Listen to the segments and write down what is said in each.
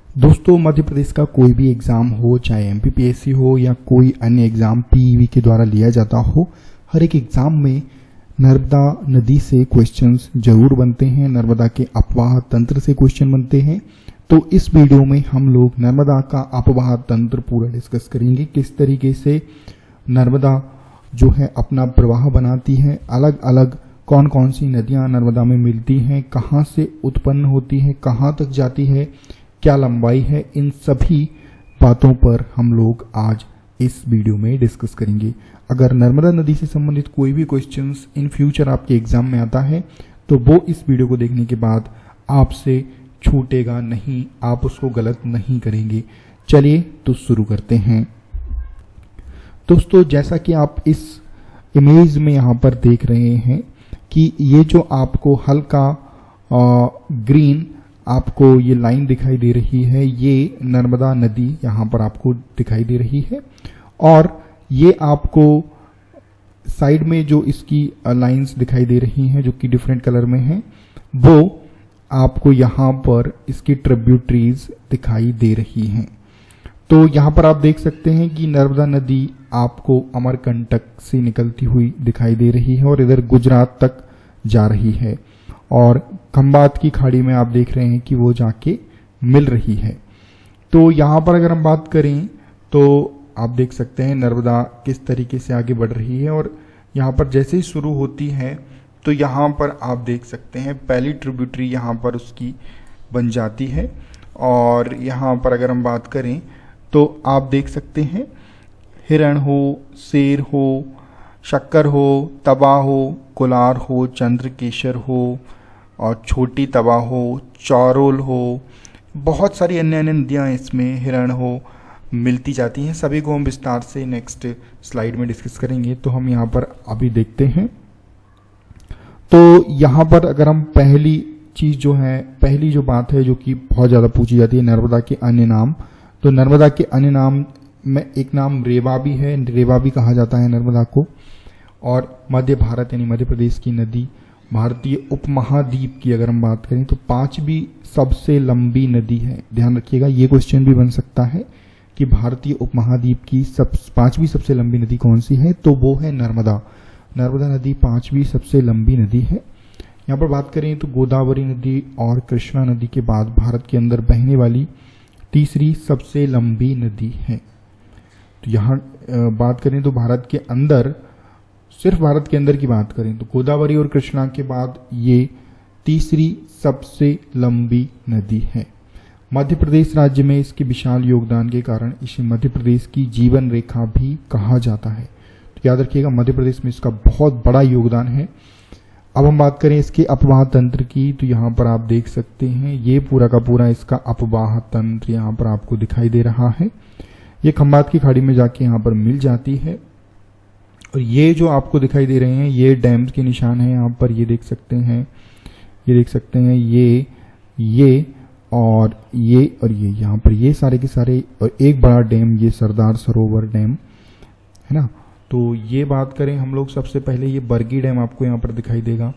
दोस्तों, मध्य प्रदेश का कोई भी एग्ज़ाम हो, चाहे एमपीपीएससी हो या कोई अन्य एग्ज़ाम पीईवी के द्वारा लिया जाता हो, हर एक एग्ज़ाम में नर्मदा नदी से क्वेश्चंस जरूर बनते हैं। नर्मदा के अपवाह तंत्र से क्वेश्चन बनते हैं। तो इस वीडियो में हम लोग नर्मदा का अपवाह तंत्र पूरा डिस्कस करेंगे, किस तरीके से नर्मदा जो है अपना प्रवाह बनाती है, अलग अलग कौन कौन सी नदियां नर्मदा में मिलती हैं, कहाँ से उत्पन्न होती हैं, कहाँ तक जाती है, क्या लंबाई है, इन सभी बातों पर हम लोग आज इस वीडियो में डिस्कस करेंगे। अगर नर्मदा नदी से संबंधित कोई भी क्वेश्चंस इन फ्यूचर आपके एग्जाम में आता है तो वो इस वीडियो को देखने के बाद आपसे छूटेगा नहीं, आप उसको गलत नहीं करेंगे। चलिए तो शुरू करते हैं। दोस्तों, जैसा कि आप इस इमेज में यहाँ पर देख रहे हैं कि ये जो आपको हल्का ग्रीन आपको ये लाइन दिखाई दे रही है, ये नर्मदा नदी यहाँ पर आपको दिखाई दे रही है। और ये आपको साइड में जो इसकी लाइंस दिखाई दे रही हैं जो कि डिफरेंट कलर में हैं, वो आपको यहाँ पर इसकी ट्रिब्यूटरीज दिखाई दे रही हैं। तो यहाँ पर आप देख सकते हैं कि नर्मदा नदी आपको अमरकंटक से निकलती हुई दिखाई दे रही है और इधर गुजरात तक जा रही है, और खंबात की खाड़ी में आप देख रहे हैं कि वो जाके मिल रही है। तो यहाँ पर अगर हम बात करें तो आप देख सकते हैं नर्मदा किस तरीके से आगे बढ़ रही है, और यहाँ पर जैसे ही शुरू होती है तो यहाँ पर आप देख सकते हैं पहली ट्रिब्यूटरी यहाँ पर उसकी बन जाती है। और यहाँ पर अगर हम बात करें तो आप देख सकते हैं हिरण हो, शेर हो, शक्कर हो, तवा हो, कोलार हो, चंद्रकेशर हो, और छोटी तवा हो, चौरोल हो, बहुत सारी अन्य अन्य नदियाँ इसमें हिरण हो मिलती जाती हैं। सभी को हम विस्तार से नेक्स्ट स्लाइड में डिस्कस करेंगे। तो हम यहाँ पर अभी देखते हैं। तो यहाँ पर अगर हम पहली चीज जो है, पहली जो बात है जो कि बहुत ज़्यादा पूछी जाती है, नर्मदा के अन्य नाम। तो नर्मदा के अन्य नाम में एक नाम रेवा भी है, रेवा भी कहा जाता है नर्मदा को। और मध्य भारत यानी मध्य प्रदेश की नदी, भारतीय उपमहाद्वीप की अगर हम बात करें तो पांचवी सबसे लंबी नदी है। ध्यान रखिएगा, ये क्वेश्चन भी बन सकता है कि भारतीय उपमहाद्वीप की पांचवी सबसे लंबी नदी कौन सी है, तो वो है नर्मदा। नर्मदा नदी पांचवी सबसे लंबी नदी है। यहाँ पर बात करें तो गोदावरी नदी और कृष्णा नदी के बाद भारत के अंदर बहने वाली तीसरी सबसे लंबी नदी है। तो यहाँ बात करें तो भारत के अंदर, सिर्फ भारत के अंदर की बात करें तो गोदावरी और कृष्णा के बाद ये तीसरी सबसे लंबी नदी है। मध्य प्रदेश राज्य में इसके विशाल योगदान के कारण इसे मध्य प्रदेश की जीवन रेखा भी कहा जाता है। तो याद रखिएगा, मध्य प्रदेश में इसका बहुत बड़ा योगदान है। अब हम बात करें इसके अपवाह तंत्र की, तो यहाँ पर आप देख सकते हैं ये पूरा का पूरा इसका अपवाह तंत्र यहाँ पर आपको दिखाई दे रहा है। ये खंबात की खाड़ी में जाके यहाँ पर मिल जाती है, और ये जो आपको दिखाई दे रहे हैं ये डैम्स के निशान हैं। यहाँ पर ये देख सकते हैं, ये देख सकते हैं, ये और ये यहाँ पर ये सारे के सारे, और एक बड़ा डैम ये सरदार सरोवर डैम है ना। तो ये बात करें हम लोग, सबसे पहले ये बरगी डैम आपको यहाँ पर दिखाई देगा।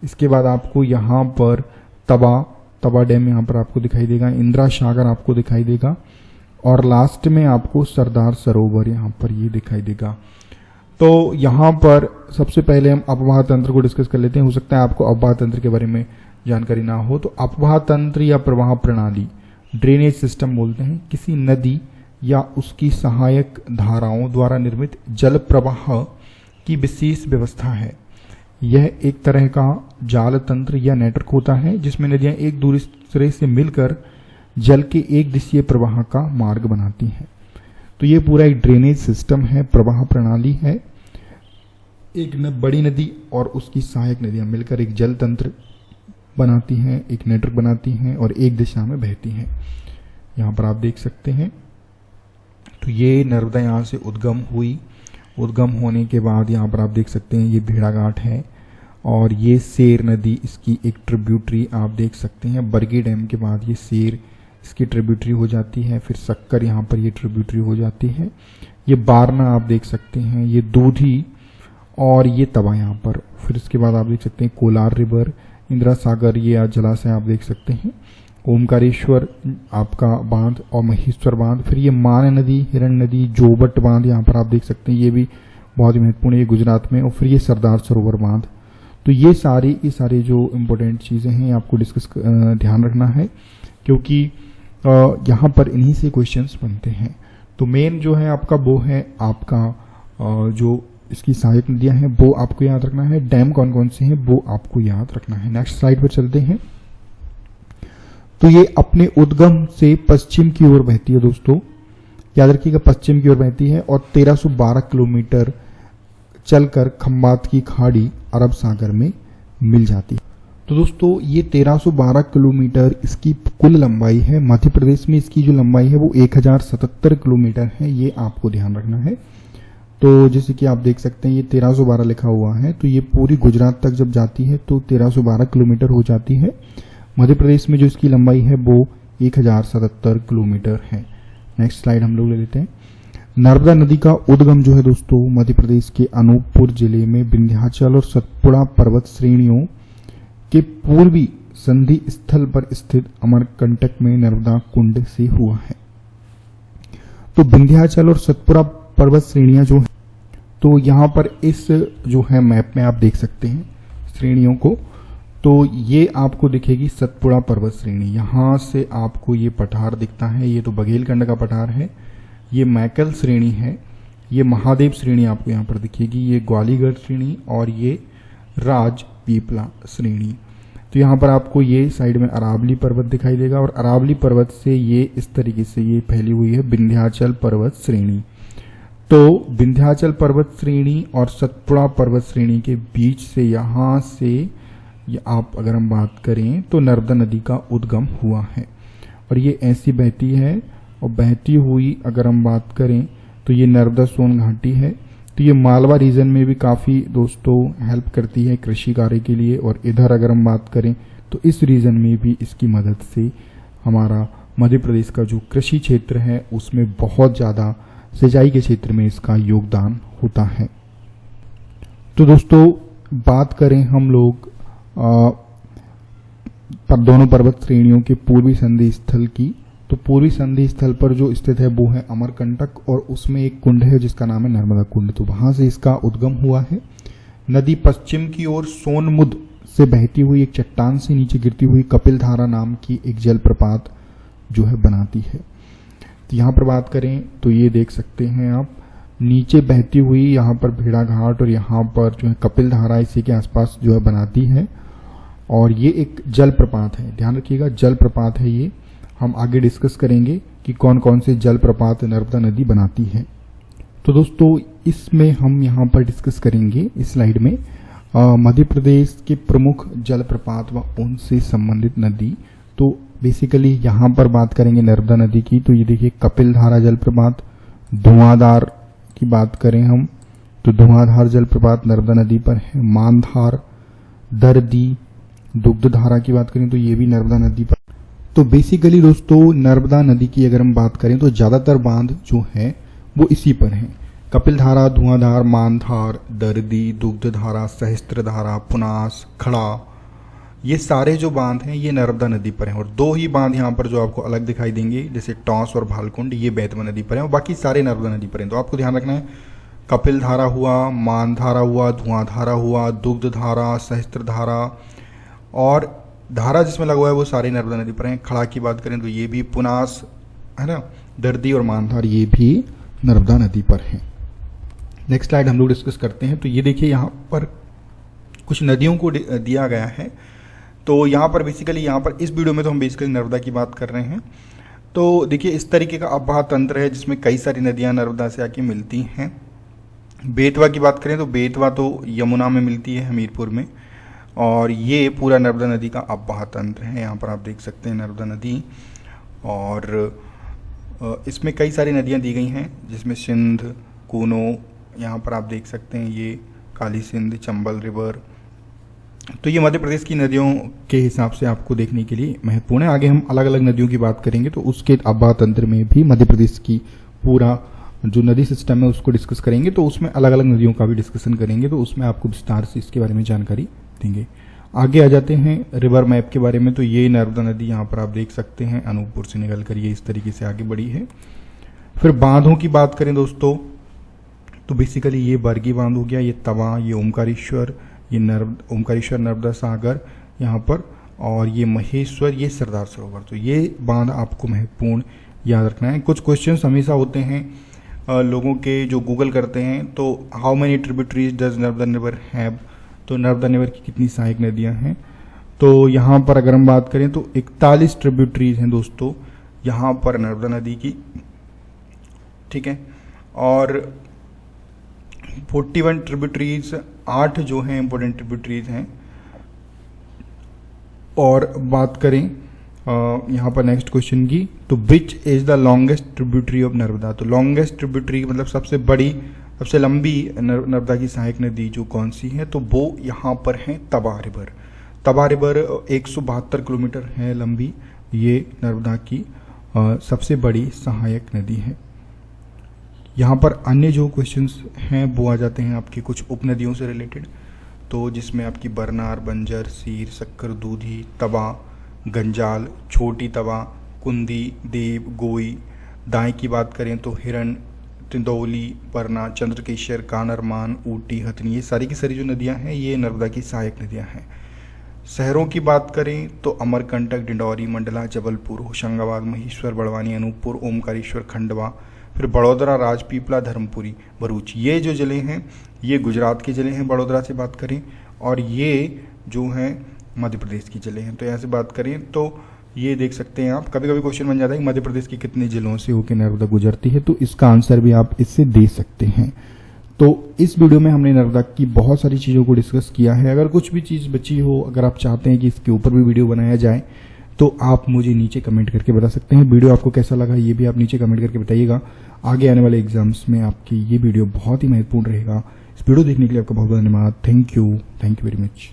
इसके बाद आपको यहाँ पर तवा डैम यहाँ पर आपको दिखाई देगा, इंदिरा सागर आपको दिखाई देगा, और लास्ट में आपको सरदार सरोवर यहाँ पर ये दिखाई देगा। तो यहाँ पर सबसे पहले हम अपवाह तंत्र को डिस्कस कर लेते हैं। हो सकता है आपको अपवाह तंत्र के बारे में जानकारी ना हो। तो अपवाह तंत्र या प्रवाह प्रणाली, ड्रेनेज सिस्टम बोलते हैं, किसी नदी या उसकी सहायक धाराओं द्वारा निर्मित जल प्रवाह की विशेष व्यवस्था है। यह एक तरह का जाल तंत्र या नेटवर्क होता है जिसमें नदियां एक दूसरे से मिलकर जल के एक दिशीय प्रवाह का मार्ग बनाती हैं। तो ये पूरा एक ड्रेनेज सिस्टम है, प्रवाह प्रणाली है। एक बड़ी नदी और उसकी सहायक नदियां मिलकर एक जल तंत्र बनाती हैं, एक नेटवर्क बनाती हैं और एक दिशा में बहती हैं। यहाँ पर आप देख सकते हैं। तो ये नर्मदा यहाँ से उद्गम हुई, उद्गम होने के बाद यहाँ पर आप देख सकते हैं ये भेड़ाघाट है, और ये सेर नदी इसकी एक ट्रिब्यूटरी आप देख सकते हैं। बरगी डैम के बाद ये सेर इसकी ट्रिब्यूटरी हो जाती है, फिर शक्कर यहाँ पर ये ट्रिब्यूटरी हो जाती है। ये बारना आप देख सकते हैं, ये दूधी, और ये तवा यहाँ पर। फिर इसके बाद आप देख सकते हैं कोलार रिवर, इंदिरा सागर, ये जलाशय आप देख सकते हैं। ओमकारेश्वर आपका बांध और महेश्वर बांध। फिर ये मान नदी, हिरण नदी, जोबट बांध यहाँ पर आप देख सकते हैं, ये भी बहुत ही महत्वपूर्ण है, ये गुजरात में। और फिर ये सरदार सरोवर बांध। तो ये सारी जो इम्पोर्टेंट चीज़ें हैं आपको ध्यान रखना है, क्योंकि यहाँ पर इन्हीं से क्वेश्चंस बनते हैं। तो मेन जो है आपका वो है आपका जो इसकी सहायक नदियां हैं वो आपको याद रखना है। डैम कौन कौन से हैं वो आपको याद रखना है। नेक्स्ट स्लाइड पर चलते हैं। तो ये अपने उद्गम से पश्चिम की ओर बहती है दोस्तों, याद रखिएगा, पश्चिम की ओर बहती है और 1312 किलोमीटर चलकर खंबात की खाड़ी अरब सागर में मिल जाती है। तो दोस्तों ये 1312 किलोमीटर इसकी कुल लंबाई है। मध्य प्रदेश में इसकी जो लंबाई है वो 1077 किलोमीटर है, ये आपको ध्यान रखना है। तो जैसे कि आप देख सकते हैं ये 1312 लिखा हुआ है, तो ये पूरी गुजरात तक जब जाती है तो 1312 किलोमीटर हो जाती है। मध्य प्रदेश में जो इसकी लंबाई है वो 1077 किलोमीटर है। नेक्स्ट स्लाइड हम लोग ले लेते हैं। नर्मदा नदी का उद्गम जो है दोस्तों मध्य प्रदेश के अनूपपुर जिले में विंध्याचल और सतपुड़ा पर्वत श्रेणियों के पूर्वी संधि स्थल पर स्थित अमरकंटक में नर्मदा कुंड से हुआ है। तो विंध्याचल और सतपुड़ा पर्वत श्रेणियां जो है, तो यहाँ पर इस जो है मैप में आप देख सकते हैं श्रेणियों को। तो ये आपको दिखेगी सतपुड़ा पर्वत श्रेणी, यहाँ से आपको ये पठार दिखता है, ये तो बघेलखंड का पठार है। ये मैकल श्रेणी है, ये महादेव श्रेणी आपको यहाँ पर दिखेगी, ये ग्वालीगढ़ श्रेणी और ये राजपीपला श्रेणी। तो यहाँ पर आपको ये साइड में अरावली पर्वत दिखाई देगा और अरावली पर्वत से ये इस तरीके से ये फैली हुई है विंध्याचल पर्वत श्रेणी। तो विंध्याचल पर्वत श्रेणी और सतपुड़ा पर्वत श्रेणी के बीच से यहाँ से आप अगर हम बात करें तो नर्मदा नदी का उद्गम हुआ है और ये ऐसी बहती है। और बहती हुई अगर हम बात करें तो ये नर्मदा सोन घाटी है। तो ये मालवा रीजन में भी काफ़ी दोस्तों हेल्प करती है कृषि कार्य के लिए। और इधर अगर हम बात करें तो इस रीजन में भी इसकी मदद से हमारा मध्य प्रदेश का जो कृषि क्षेत्र है उसमें बहुत ज़्यादा सिंचाई के क्षेत्र में इसका योगदान होता है। तो दोस्तों बात करें हम लोग दोनों पर्वत श्रेणियों के पूर्वी संधि स्थल की, तो पूर्वी संधि स्थल पर जो स्थित है वो है अमरकंटक और उसमें एक कुंड है जिसका नाम है नर्मदा कुंड। तो वहां से इसका उद्गम हुआ है। नदी पश्चिम की ओर सोनमुद से बहती हुई एक चट्टान से नीचे गिरती हुई कपिलधारा नाम की एक जलप्रपात जो है बनाती है। तो यहाँ पर बात करें तो ये देख सकते हैं आप, नीचे बहती हुई यहाँ पर भेड़ा घाट और यहाँ पर जो है कपिलधारा इसी के आसपास जो है बनाती है। और ये एक जलप्रपात है, ध्यान रखिएगा जलप्रपात है ये। हम आगे डिस्कस करेंगे कि कौन कौन से जलप्रपात नर्मदा नदी बनाती है। तो दोस्तों इसमें हम यहाँ पर डिस्कस करेंगे इस स्लाइड में मध्य प्रदेश के प्रमुख जलप्रपात व उनसे संबंधित नदी। तो बेसिकली यहाँ पर बात करेंगे नर्मदा नदी की, तो ये देखिए कपिलधारा जलप्रपात। धुआंधार की बात करें हम तो धुआंधार जलप्रपात नर्मदा नदी पर है। मानधार, दर्दी, दुग्धधारा की बात करें तो ये भी नर्मदा नदी पर। तो बेसिकली दोस्तों नर्मदा नदी की अगर हम बात करें तो ज्यादातर बांध जो है वो इसी पर हैं। कपिलधारा, धुआंधार, मानधार, दर्दी, दुग्धधारा, सहस्त्रधारा, पुनास, खड़ा, ये सारे जो बांध हैं ये नर्मदा नदी पर हैं। और दो ही बांध यहाँ पर जो आपको अलग दिखाई देंगे जैसे टॉस और भालकुंड, ये बेतवा नदी पर हैं और बाकी सारे नर्मदा नदी पर हैं। तो आपको ध्यान रखना है कपिलधारा हुआ, मानधारा हुआ, धुआंधारा हुआ, दुग्धधारा, सहस्त्रधारा और धारा जिसमें लगा हुआ है वो सारे नर्मदा नदी पर हैं। खड़ा की बात करें तो ये भी, पुनास है ना, दर्दी और मानधार ये भी नर्मदा नदी पर हैं। नेक्स्ट स्लाइड हम लोग डिस्कस करते हैं। तो ये देखिए यहाँ पर कुछ नदियों को दिया गया है। तो यहाँ पर बेसिकली यहाँ पर इस वीडियो में तो हम बेसिकली नर्मदा की बात कर रहे हैं। तो देखिए इस तरीके का अववाह तंत्र है जिसमें कई सारी नदियाँ नर्मदा से आके मिलती हैं। बेतवा की बात करें तो बेतवा तो यमुना में मिलती है हमीरपुर में और ये पूरा नर्मदा नदी का अववाह तंत्र है। यहाँ पर आप देख सकते हैं नर्मदा नदी और इसमें कई सारी नदियाँ दी गई हैं जिसमें सिंध, कूनो, यहाँ पर आप देख सकते हैं ये काली सिंध, चंबल रिवर। तो ये मध्य प्रदेश की नदियों के हिसाब से आपको देखने के लिए महत्वपूर्ण है। आगे हम अलग अलग नदियों की बात करेंगे तो उसके अववाह तंत्र में भी मध्य प्रदेश की पूरा जो नदी सिस्टम है उसको डिस्कस करेंगे। तो उसमें अलग अलग नदियों का भी डिस्कशन करेंगे, तो उसमें आपको विस्तार से इसके बारे में जानकारी देंगे। आगे आ जाते हैं रिवर मैप के बारे में। तो ये नर्मदा नदी यहाँ पर आप देख सकते हैं, अनूपपुर से निकल कर ये इस तरीके से आगे बढ़ी है। फिर बांधों की बात करें दोस्तों, तो बेसिकली ये बरगी बांध हो गया, ये तवा, ये ओमकारेश्वर, ये ओमकारेश्वर नर्मदा सागर यहाँ पर, और ये महेश्वर, ये सरदार सरोवर। तो ये बांध आपको महत्वपूर्ण याद रखना है। कुछ क्वेश्चंस हमेशा होते हैं लोगों के जो गूगल करते हैं, तो how many tributaries does Narmada river have, तो नर्मदा रिवर की कितनी सहायक नदियां हैं। तो यहाँ पर अगर हम बात करें तो 41 ट्रिब्यूटरीज हैं दोस्तों यहाँ पर नर्मदा नदी की, ठीक है। और 41 ट्रिब्यूटरीज, 8 जो हैं इंपॉर्टेंट ट्रिब्यूटरीज हैं। और बात करें यहाँ पर नेक्स्ट क्वेश्चन की, तो which is the longest tributary of Narmada. तो लॉन्गेस्ट ट्रिब्यूटरी मतलब सबसे बड़ी, सबसे लंबी नर्मदा की सहायक नदी जो कौन सी है, तो वो यहाँ पर है तवा रिवर। तवा रिवर 172 किलोमीटर है लंबी, ये नर्मदा की सबसे बड़ी सहायक नदी है। यहाँ पर अन्य जो क्वेश्चंस हैं वो आ जाते हैं आपकी कुछ उपनदियों से रिलेटेड, तो जिसमें आपकी बरनार, बंजर, सीर, शक्कर, दूधी, तवा, गंजाल, छोटी तवा, कुंदी, देव, गोई। दाएं की बात करें तो हिरण, तिंदौली, परना, चंद्रकेशर, कानरमान, ऊटी, हथनी, ये सारी की सारी जो नदियां हैं ये नर्मदा की सहायक नदियां हैं। शहरों की बात करें तो अमरकंटक, डिंडौरी, मंडला, जबलपुर, होशंगाबाद, महेश्वर, बड़वानी, अनूपपुर, ओमकारेश्वर, खंडवा, फिर बड़ौदरा, राजपीपला, धर्मपुरी, भरूच। ये जो जिले हैं ये गुजरात के जिले हैं बड़ौदरा से बात करें, और ये जो हैं मध्य प्रदेश की जिले हैं। तो यहाँ से बात करें तो ये देख सकते हैं आप, कभी कभी क्वेश्चन बन जाता है कि मध्य प्रदेश के कितने जिलों से होकर नर्मदा गुजरती है, तो इसका आंसर भी आप इससे दे सकते हैं। तो इस वीडियो में हमने नर्मदा की बहुत सारी चीज़ों को डिस्कस किया है। अगर कुछ भी चीज़ बची हो, अगर आप चाहते हैं कि इसके ऊपर भी वीडियो बनाया जाए, तो आप मुझे नीचे कमेंट करके बता सकते हैं। वीडियो आपको कैसा लगा ये भी आप नीचे कमेंट करके बताइएगा। आगे आने वाले एग्जाम्स में आपकी ये वीडियो बहुत ही महत्वपूर्ण रहेगा। इस वीडियो देखने के लिए आपका बहुत बहुत धन्यवाद। Thank you very much.